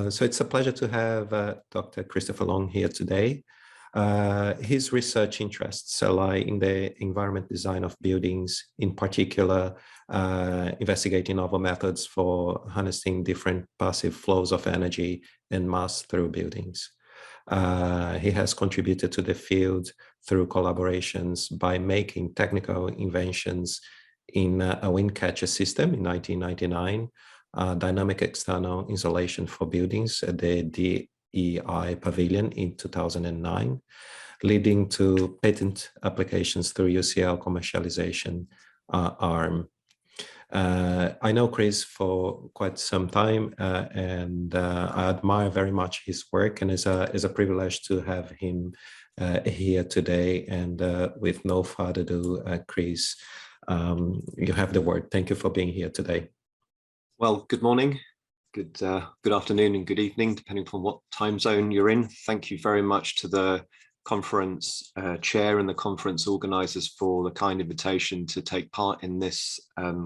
So it's a pleasure to have Dr. Christopher Leung here today. His research interests lie in the environment design of buildings, in particular, investigating novel methods for harnessing different passive flows of energy and mass through buildings. He has contributed to the field through collaborations by making technical inventions in a wind catcher system in 1999, dynamic external insulation for buildings at the DEI Pavilion in 2009, leading to patent applications through UCL commercialization arm. I know Chris for quite some time, and I admire very much his work, and it's a privilege to have him here today. And with no further ado, Chris, you have the word. Thank you for being here today. Well, good morning, good afternoon, and good evening, depending upon what time zone you're in. Thank you very much to the conference chair and the conference organizers for the kind invitation to take part in this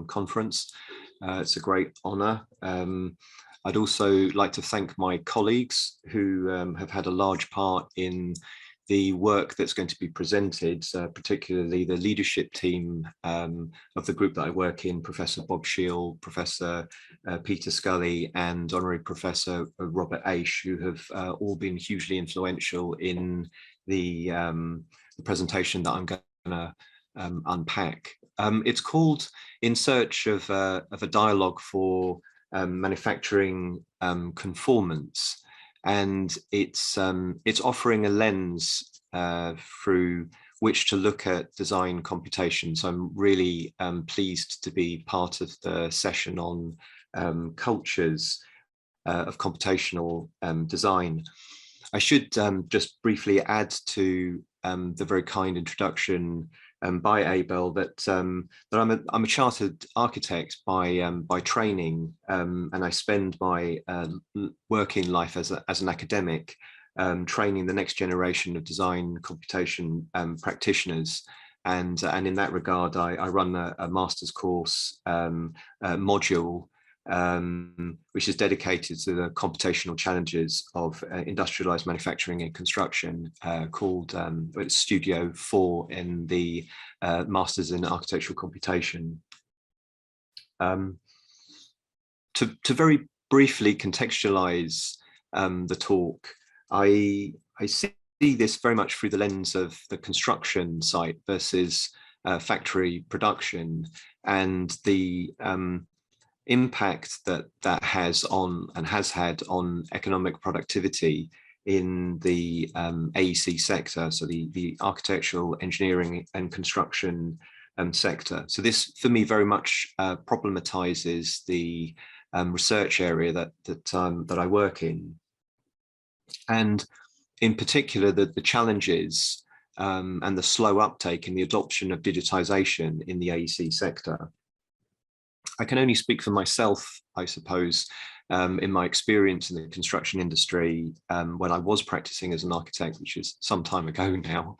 conference. It's a great honor. I'd also like to thank my colleagues who have had a large part in the work that's going to be presented, particularly the leadership team of the group that I work in, Professor Bob Shield, Professor Peter Scully, and Honorary Professor Robert Aish, who have all been hugely influential in the presentation that I'm going to unpack. It's called In Search of a Dialogue for Manufacturing Conformance. And it's offering a lens through which to look at design computation. So I'm really pleased to be part of the session on cultures of computational design. I should just briefly add to the very kind introduction by Abel that I'm a chartered architect by training, and I spend my working life as an academic training the next generation of design computation practitioners. And in that regard, I run a master's course module which is dedicated to the computational challenges of industrialized manufacturing and construction, called Studio 4 in the Masters in Architectural Computation. To very briefly contextualize the talk, I see this very much through the lens of the construction site versus factory production, and the impact that has on and has had on economic productivity in the AEC sector, so the architectural, engineering and construction sector. So this, for me, very much problematizes the research area that I work in, and in particular the challenges and the slow uptake in the adoption of digitization in the AEC sector. I can only speak for myself, I suppose, in my experience in the construction industry when I was practicing as an architect, which is some time ago now.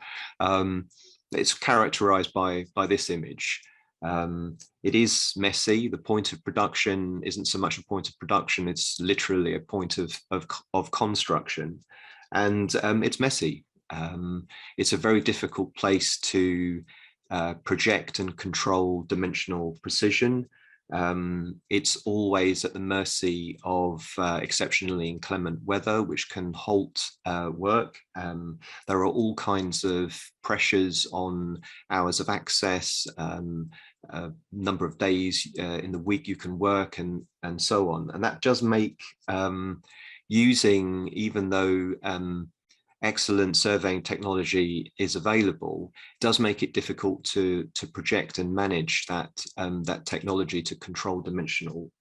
It's characterized by this image. It is messy. The point of production isn't so much a point of production, it's literally a point of construction. And it's messy. It's a very difficult place to project and control dimensional precision. It's always at the mercy of exceptionally inclement weather, which can halt work. There are all kinds of pressures on hours of access, number of days in the week you can work, and so on. And that does make using, even though excellent surveying technology is available, does make it difficult to project and manage that technology to control dimensional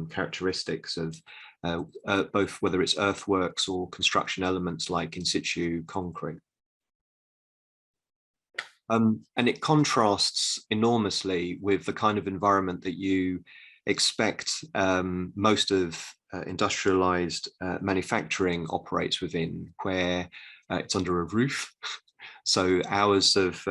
characteristics of both, whether it's earthworks or construction elements like in situ concrete. And it contrasts enormously with the kind of environment that you expect most of industrialized manufacturing operates within, where it's under a roof. So hours of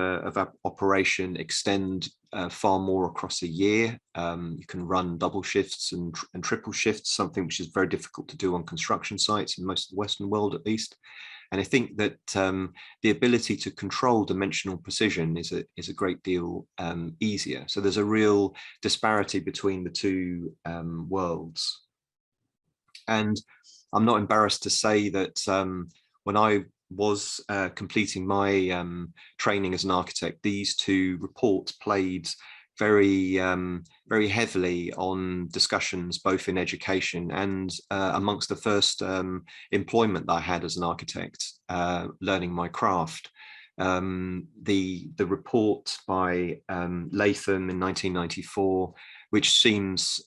operation extend far more across a year. You can run double shifts and triple shifts, something which is very difficult to do on construction sites in most of the Western world, at least. And I think that the ability to control dimensional precision is a great deal easier. So there's a real disparity between the two worlds. And I'm not embarrassed to say that when I was completing my training as an architect, these two reports played very heavily on discussions both in education and amongst the first employment that I had as an architect, learning my craft. The report by Leung in 1994, which seems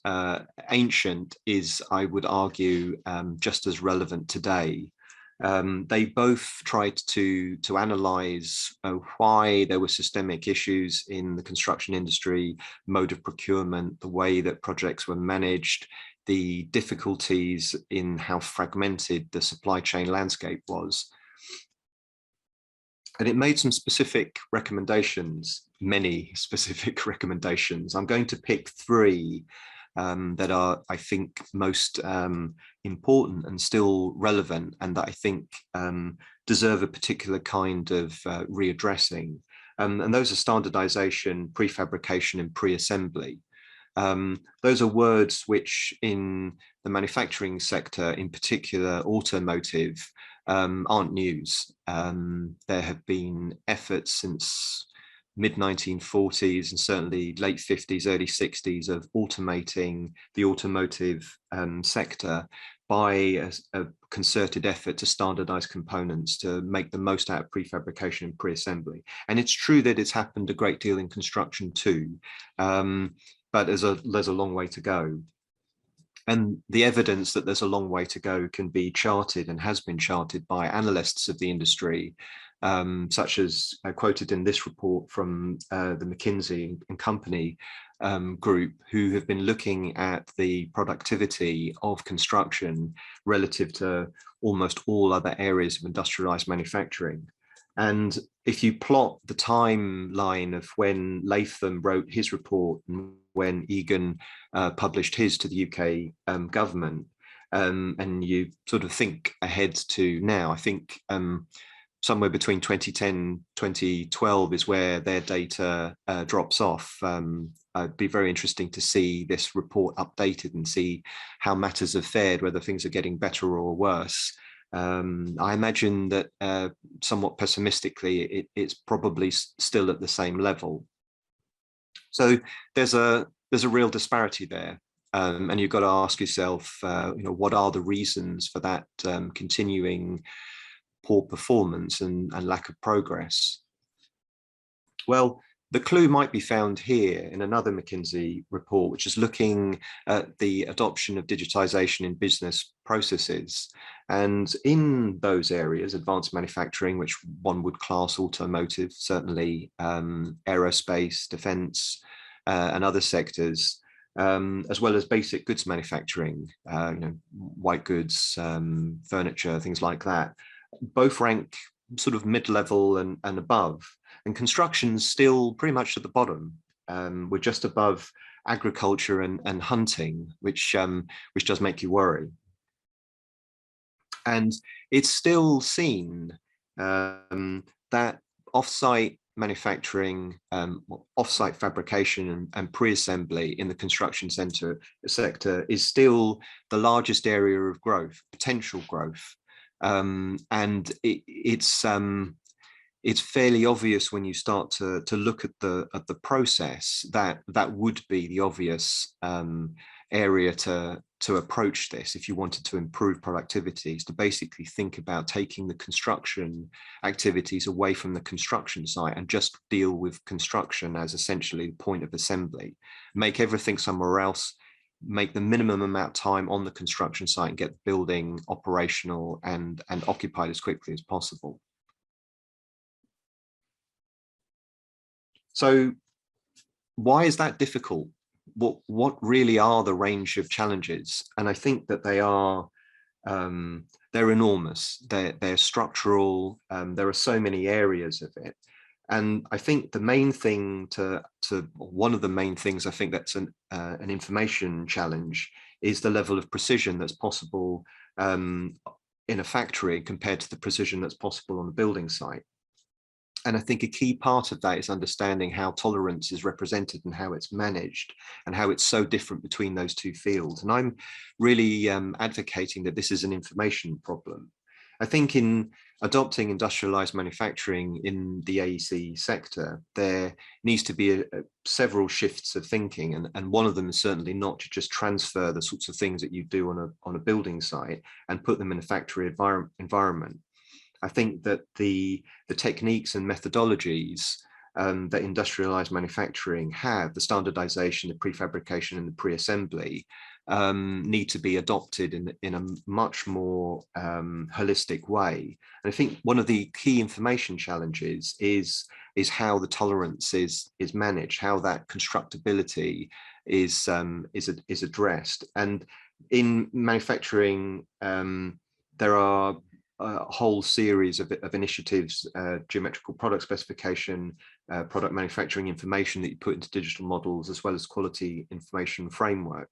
ancient, is, I would argue, just as relevant today. They both tried to analyze why there were systemic issues in the construction industry, mode of procurement, the way that projects were managed, the difficulties in how fragmented the supply chain landscape was. And it made some specific recommendations, many specific recommendations. I'm going to pick three that are, I think, most important and still relevant, and that I think deserve a particular kind of readdressing. And those are standardization, prefabrication, and pre-assembly. Those are words which in the manufacturing sector, in particular automotive, aren't news. There have been efforts since mid-1940s and certainly late 50s, early 60s of automating the automotive sector by a concerted effort to standardize components to make the most out of prefabrication and pre-assembly. And it's true that it's happened a great deal in construction too, but there's a long way to go. And the evidence that there's a long way to go can be charted and has been charted by analysts of the industry, such as quoted in this report from the McKinsey and Company group, who have been looking at the productivity of construction relative to almost all other areas of industrialized manufacturing. And if you plot the timeline of when Leung wrote his report and when Egan published his to the UK government, and you sort of think ahead to now, I think somewhere between 2010, 2012 is where their data drops off. It'd be very interesting to see this report updated and see how matters have fared, whether things are getting better or worse. I imagine that somewhat pessimistically, it's probably still at the same level. So there's a real disparity there, and you've got to ask yourself, what are the reasons for that continuing poor performance and lack of progress? Well, the clue might be found here in another McKinsey report, which is looking at the adoption of digitization in business processes. And in those areas, advanced manufacturing, which one would class automotive, certainly aerospace, defense, and other sectors, as well as basic goods manufacturing, white goods, furniture, things like that, both rank sort of mid-level and above. And construction's still pretty much at the bottom. We're just above agriculture and hunting, which does make you worry. And it's still seen that off-site manufacturing, off-site fabrication and pre-assembly in the construction sector is still the largest area of growth, potential growth. And it's fairly obvious when you start to look at the process that would be the obvious area to approach this if you wanted to improve productivity, is to basically think about taking the construction activities away from the construction site and just deal with construction as essentially the point of assembly, make everything somewhere else, make the minimum amount of time on the construction site and get the building operational and occupied as quickly as possible. So why is that difficult? What really are the range of challenges? And I think that they are, they're enormous. They're structural. There are so many areas of it. And I think the main thing one of the main things I think that's an information challenge is the level of precision that's possible in a factory compared to the precision that's possible on a building site. And I think a key part of that is understanding how tolerance is represented and how it's managed and how it's so different between those two fields. And I'm really advocating that this is an information problem. I think in adopting industrialized manufacturing in the AEC sector, there needs to be several shifts of thinking. And one of them is certainly not to just transfer the sorts of things that you do on a building site and put them in a factory environment. I think that the techniques and methodologies that industrialized manufacturing have, the standardization, the prefabrication and the pre-assembly, need to be adopted in a much more holistic way. And I think one of the key information challenges is how the tolerance is managed, how that constructability is addressed. And in manufacturing, there are a whole series of initiatives, geometrical product specification, product manufacturing information that you put into digital models, as well as quality information framework.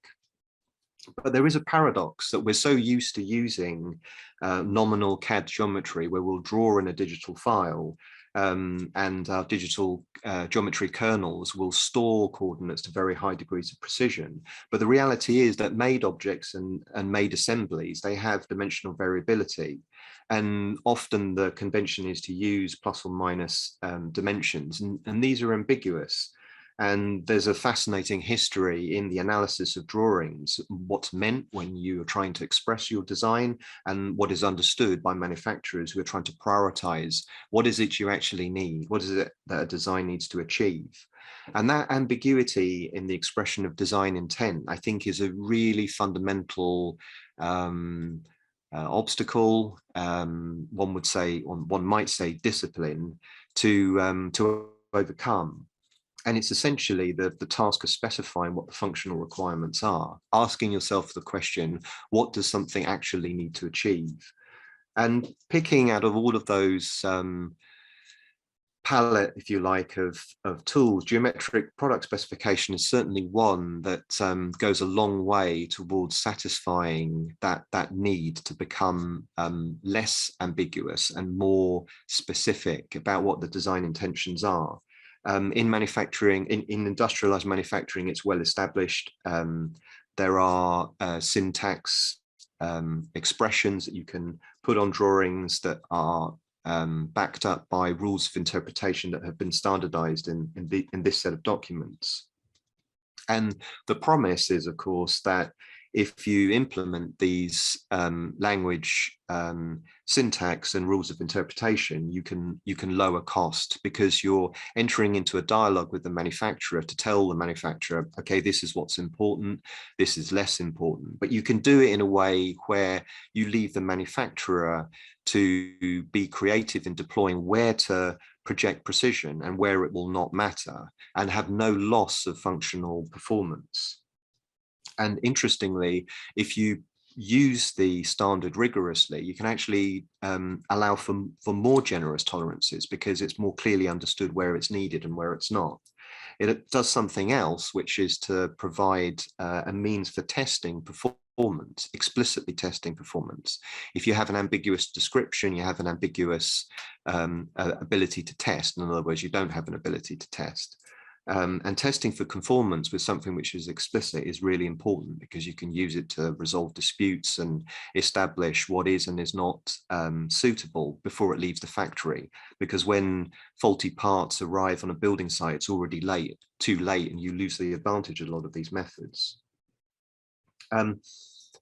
But there is a paradox that we're so used to using nominal CAD geometry, where we'll draw in a digital file, and our digital geometry kernels will store coordinates to very high degrees of precision. But the reality is that made objects and made assemblies, they have dimensional variability. And often the convention is to use plus or minus dimensions, and these are ambiguous. And there's a fascinating history in the analysis of drawings, what's meant when you are trying to express your design and what is understood by manufacturers who are trying to prioritize what is it you actually need, what is it that a design needs to achieve. And that ambiguity in the expression of design intent, I think, is a really fundamental obstacle, one might say discipline, to overcome. And it's essentially the task of specifying what the functional requirements are, asking yourself the question, what does something actually need to achieve? And picking out of all of those palette, if you like, of tools, geometric product specification is certainly one that goes a long way towards satisfying that need to become less ambiguous and more specific about what the design intentions are. In manufacturing, in industrialized manufacturing, it's well established. There are syntax expressions that you can put on drawings that are backed up by rules of interpretation that have been standardized in this set of documents. And the promise is, of course, that if you implement these language syntax and rules of interpretation, you can lower cost, because you're entering into a dialogue with the manufacturer to tell the manufacturer, okay, this is what's important, this is less important. But you can do it in a way where you leave the manufacturer to be creative in deploying where to project precision and where it will not matter, and have no loss of functional performance. And interestingly, if you use the standard rigorously, you can actually allow for more generous tolerances, because it's more clearly understood where it's needed and where it's not. It does something else, which is to provide a means for testing performance, explicitly testing performance. If you have an ambiguous description, you have an ambiguous ability to test. In other words, you don't have an ability to test. And testing for conformance with something which is explicit is really important, because you can use it to resolve disputes and establish what is and is not suitable before it leaves the factory. Because when faulty parts arrive on a building site, it's already too late, and you lose the advantage of a lot of these methods.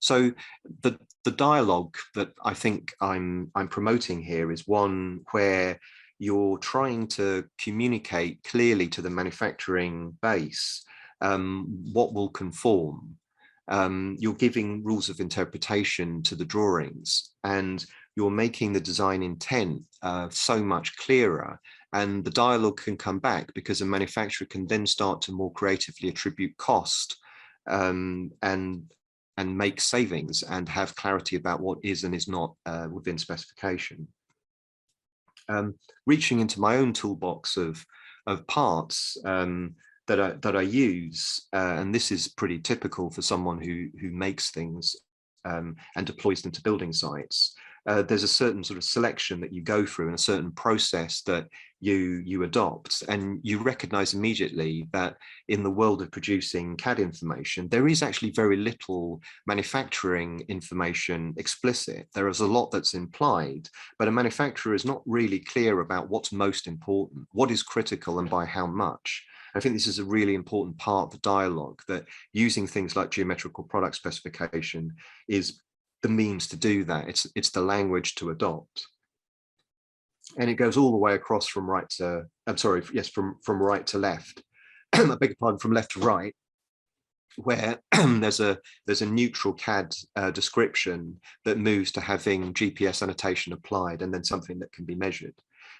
So the dialogue that I think I'm promoting here is one where you're trying to communicate clearly to the manufacturing base what will conform. You're giving rules of interpretation to the drawings, and you're making the design intent so much clearer. And the dialogue can come back, because a manufacturer can then start to more creatively attribute cost and make savings and have clarity about what is and is not within specification. reaching into my own toolbox of parts that I use, and this is pretty typical for someone who makes things and deploys them to building sites. There's a certain sort of selection that you go through and a certain process that you adopt, and you recognize immediately that in the world of producing CAD information, there is actually very little manufacturing information explicit. There is a lot that's implied, but a manufacturer is not really clear about what's most important, what is critical and by how much. I think this is a really important part of the dialogue, that using things like geometrical product specification is the means to do that. It's the language to adopt. And it goes all the way across from right to, I'm sorry, yes, from right to left. I beg your pardon, from left to right, where there's a neutral CAD description that moves to having GPS annotation applied and then something that can be measured.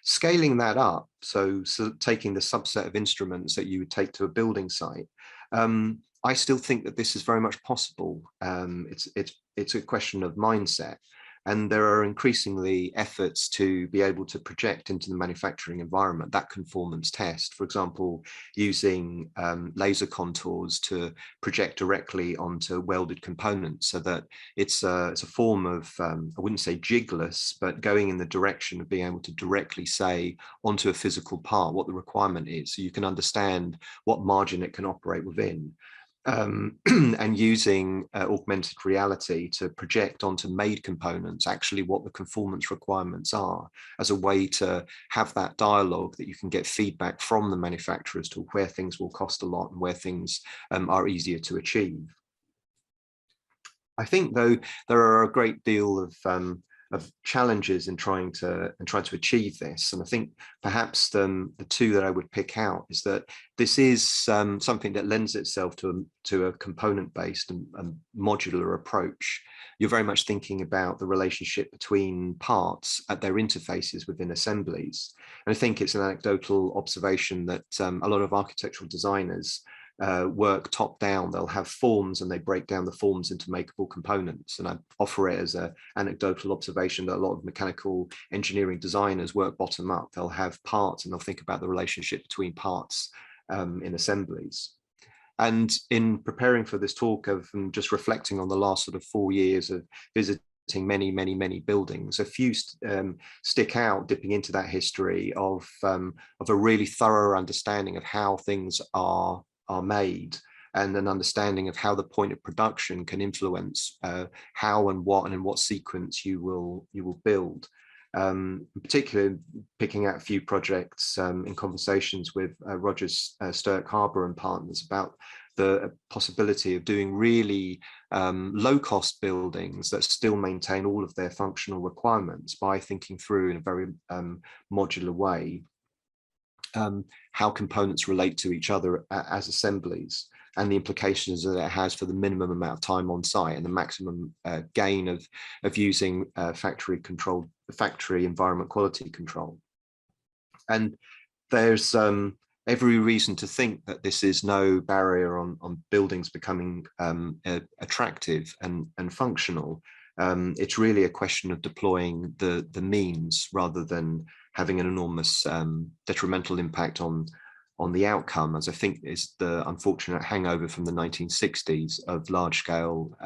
Scaling that up, so taking the subset of instruments that you would take to a building site, I still think that this is very much possible. It's a question of mindset. And there are increasingly efforts to be able to project into the manufacturing environment that conformance test, for example, using laser contours to project directly onto welded components, so that it's a form of, I wouldn't say jigless, but going in the direction of being able to directly say onto a physical part what the requirement is, so you can understand what margin it can operate within. And using augmented reality to project onto made components actually what the conformance requirements are, as a way to have that dialogue that you can get feedback from the manufacturers to where things will cost a lot and where things are easier to achieve. I think, though, there are a great deal of challenges in trying to achieve this, and I think perhaps the two that I would pick out is that this is something that lends itself to a component-based and modular approach. You're very much thinking about the relationship between parts at their interfaces within assemblies, and I think it's an anecdotal observation that a lot of architectural designers work top down. They'll have forms and they break down the forms into makeable components. And I offer it as an anecdotal observation that a lot of mechanical engineering designers work bottom up. They'll have parts and they'll think about the relationship between parts in assemblies. And in preparing for this talk, of just reflecting on the last sort of 4 years of visiting many buildings, a few stick out, dipping into that history of a really thorough understanding of how things are made, and an understanding of how the point of production can influence how and what and in what sequence you will build. Particularly picking out a few projects in conversations with Rogers, Stirk Harbour and partners about the possibility of doing really low-cost buildings that still maintain all of their functional requirements by thinking through in a very modular way how components relate to each other as assemblies, and the implications that it has for the minimum amount of time on site and the maximum gain of using factory environment quality control. And there's every reason to think that this is no barrier on buildings becoming attractive and functional. It's really a question of deploying the means rather than having an enormous detrimental impact on the outcome, as I think is the unfortunate hangover from the 1960s of large-scale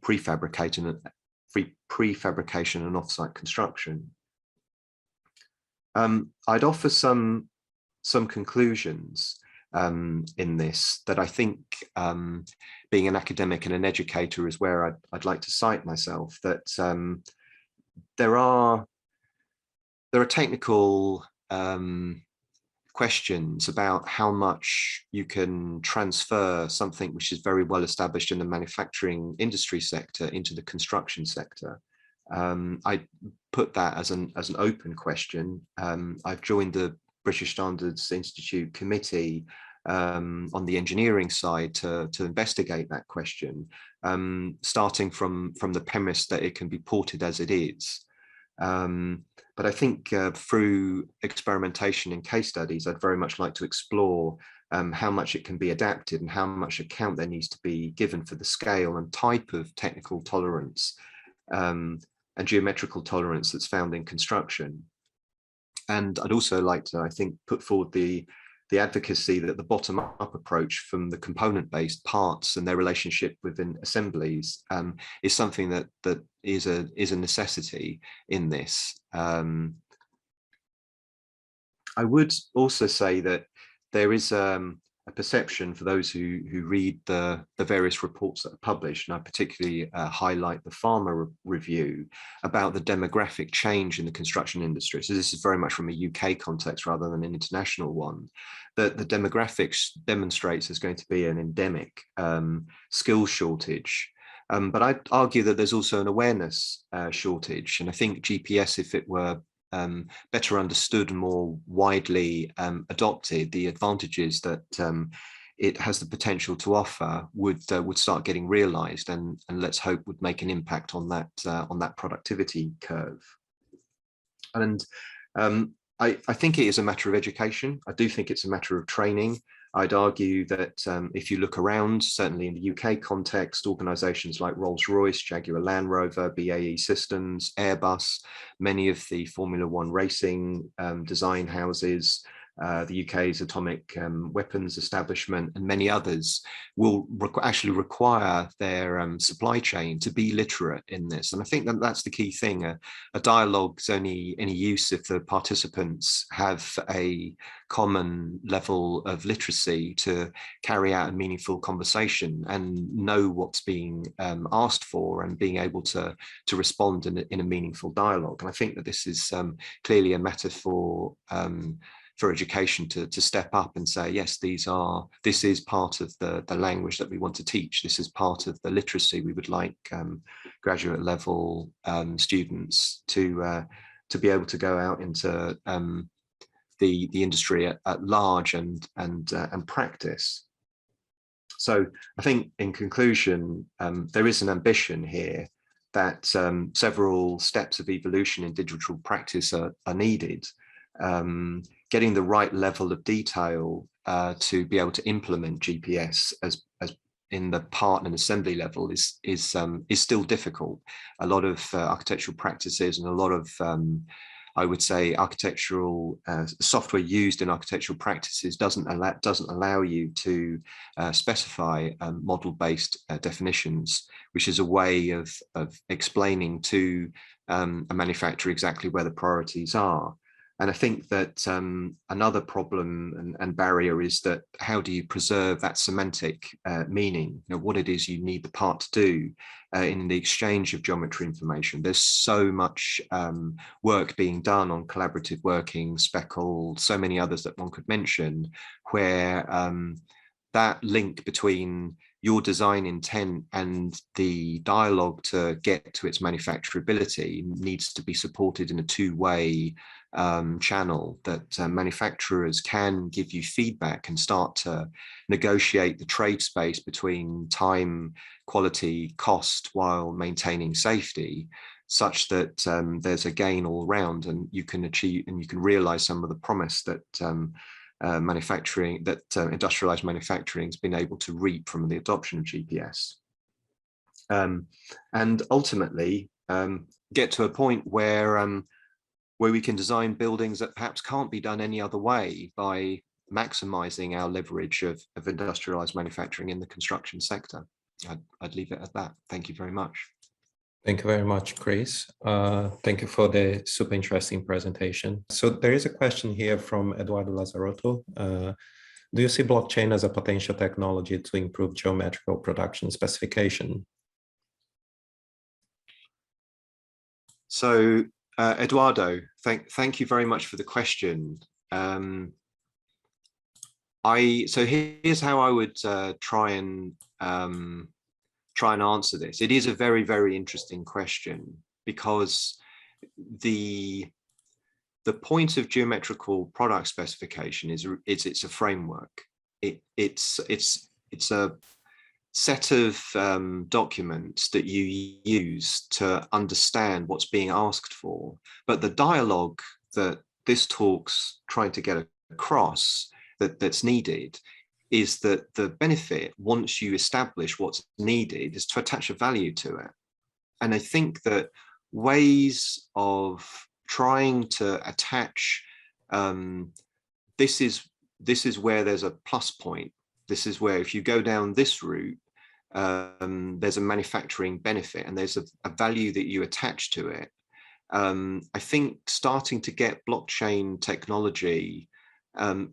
prefabrication and off-site construction. I'd offer some conclusions in this that I think, being an academic and an educator is where I'd like to cite myself, that there are technical questions about how much you can transfer something which is very well established in the manufacturing industry sector into the construction sector. I put that as an open question. I've joined the British Standards Institute committee on the engineering side to investigate that question, starting from the premise that it can be ported as it is. But I think through experimentation and case studies, I'd very much like to explore how much it can be adapted and how much account there needs to be given for the scale and type of technical tolerance and geometrical tolerance that's found in construction. And I'd also like to, I think, put forward the advocacy that the bottom-up approach from the component-based parts and their relationship within assemblies is something that is a necessity in this. I would also say that there is a perception for those who read the various reports that are published, and I particularly highlight the Pharma review about the demographic change in the construction industry. So this is very much from a UK context rather than an international one, that the demographics demonstrates there's going to be an endemic skill shortage. But I'd argue that there's also an awareness shortage. And I think GPS, if it were better understood and more widely adopted, the advantages that it has the potential to offer would start getting realized, and let's hope would make an impact on that productivity curve. And I think it is a matter of education. I do think it's a matter of training. I'd argue that if you look around, certainly in the UK context, organisations like Rolls-Royce, Jaguar Land Rover, BAE Systems, Airbus, many of the Formula One racing design houses, the UK's atomic weapons establishment, and many others will actually require their supply chain to be literate in this. And I think that that's the key thing. A dialogue is only any use if the participants have a common level of literacy to carry out a meaningful conversation and know what's being asked for, and being able to respond in a meaningful dialogue. And I think that this is clearly a matter for education to step up and say, yes, this is part of the language that we want to teach. This is part of the literacy we would like graduate level students to be able to go out into the industry at large and practice. So I think in conclusion, there is an ambition here that several steps of evolution in digital practice are needed. Getting the right level of detail to be able to implement GPS as in the part and assembly level is still difficult. A lot of architectural practices and a lot of I would say architectural software used in architectural practices doesn't allow you to specify model-based definitions, which is a way of explaining to a manufacturer exactly where the priorities are. And I think that another problem and barrier is that how do you preserve that semantic meaning, what it is you need the part to do in the exchange of geometry information. There's so much work being done on collaborative working, Speckle, so many others that one could mention, where that link between your design intent and the dialogue to get to its manufacturability needs to be supported in a two-way channel, that manufacturers can give you feedback and start to negotiate the trade space between time, quality, cost, while maintaining safety, such that there's a gain all round, and you can achieve and you can realize some of the promise that industrialized manufacturing has been able to reap from the adoption of GPS, and ultimately get to a point where we can design buildings that perhaps can't be done any other way by maximizing our leverage of industrialized manufacturing in the construction sector. I'd leave it at that. Thank you very much. Thank you very much, Chris. Thank you for the super interesting presentation. So there is a question here from Eduardo Lazarotto. Do you see blockchain as a potential technology to improve geometrical production specification? So Eduardo, thank you very much for the question. So here's how I would try and answer this. It is a very, very interesting question, because the point of geometrical product specification is it's a framework. It's a set of documents that you use to understand what's being asked for. But the dialogue that this talk's trying to get across that's needed is that the benefit, once you establish what's needed, is to attach a value to it. And I think that ways of trying to attach This is where there's a plus point. This is where if you go down this route, there's a manufacturing benefit and there's a value that you attach to it. I think starting to get blockchain technology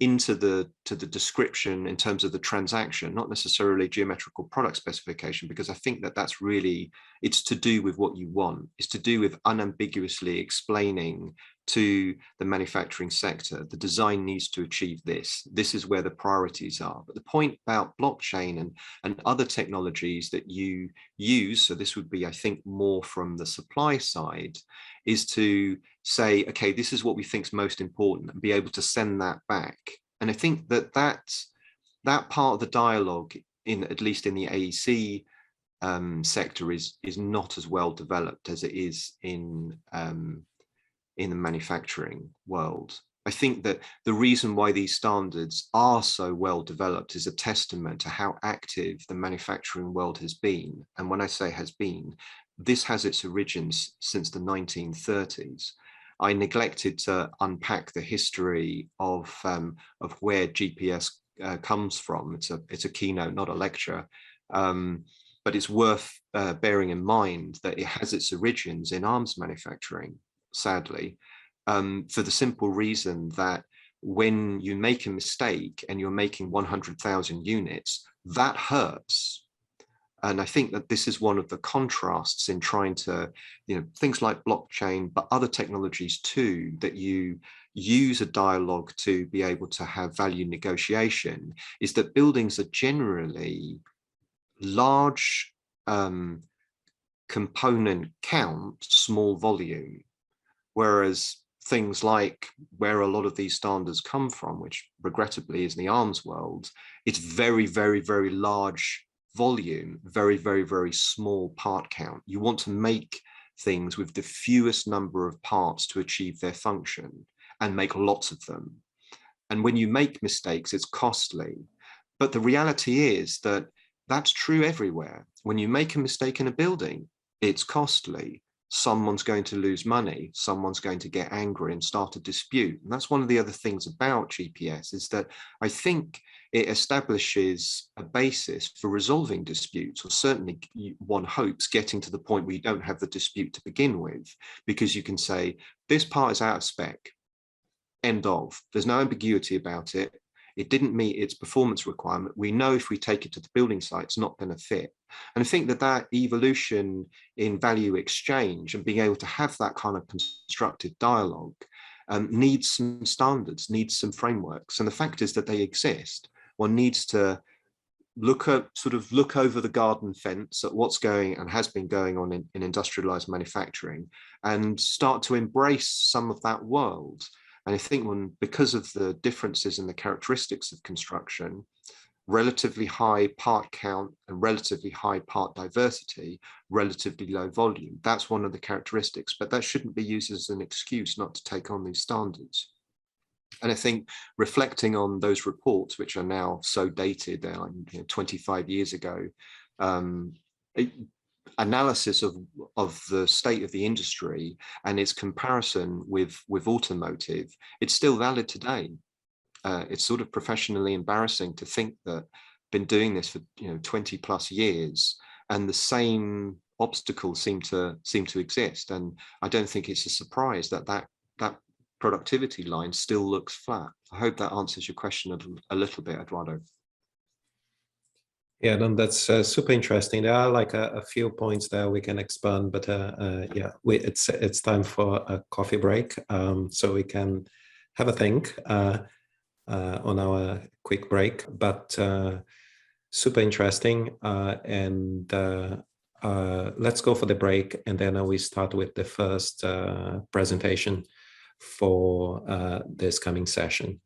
into the description in terms of the transaction, not necessarily geometrical product specification, because I think that that's really, it's to do with what you want. It's to do with unambiguously explaining to the manufacturing sector, the design needs to achieve this. This is where the priorities are. But the point about blockchain and other technologies that you use, so this would be, I think, more from the supply side, is to say, okay, this is what we think is most important and be able to send that back. And I think that that part of the dialogue, at least in the AEC sector, is not as well developed as it is in the manufacturing world. I think that the reason why these standards are so well developed is a testament to how active the manufacturing world has been. And when I say has been, this has its origins since the 1930s. I neglected to unpack the history of where GPS comes from. It's a keynote, not a lecture, but it's worth bearing in mind that it has its origins in arms manufacturing, sadly, for the simple reason that when you make a mistake and you're making 100,000 units, that hurts. And I think that this is one of the contrasts in trying to, things like blockchain, but other technologies too, that you use a dialogue to be able to have value negotiation, is that buildings are generally large component count, small volume, whereas things like where a lot of these standards come from, which regrettably is in the arms world, it's very, very, very large volume, very, very, very small part count. You want to make things with the fewest number of parts to achieve their function and make lots of them. And when you make mistakes, it's costly. But the reality is that that's true everywhere. When you make a mistake in a building, it's costly. Someone's going to lose money. Someone's going to get angry and start a dispute. And that's one of the other things about GPS, is that I think it establishes a basis for resolving disputes, or certainly one hopes getting to the point where you don't have the dispute to begin with, because you can say, this part is out of spec, end of. There's no ambiguity about it. It didn't meet its performance requirement. We know if we take it to the building site, it's not going to fit. And I think that that evolution in value exchange and being able to have that kind of constructive dialogue needs some standards, needs some frameworks. And the fact is that they exist. One needs to look over the garden fence at what's going and has been going on in industrialized manufacturing and start to embrace some of that world. And I think because of the differences in the characteristics of construction, relatively high part count and relatively high part diversity, relatively low volume, that's one of the characteristics, but that shouldn't be used as an excuse not to take on these standards. And I think reflecting on those reports, which are now so dated, they're like 25 years ago, analysis of the state of the industry and its comparison with automotive, it's still valid today. It's sort of professionally embarrassing to think that I've been doing this for 20 plus years and the same obstacles seem to exist. And I don't think it's a surprise that productivity line still looks flat. I hope that answers your question a little bit, Eduardo. Yeah, no, that's super interesting. There are like a few points there we can expand, but yeah, it's time for a coffee break, so we can have a think on our quick break. But super interesting, and let's go for the break, and then we start with the first presentation for this coming session.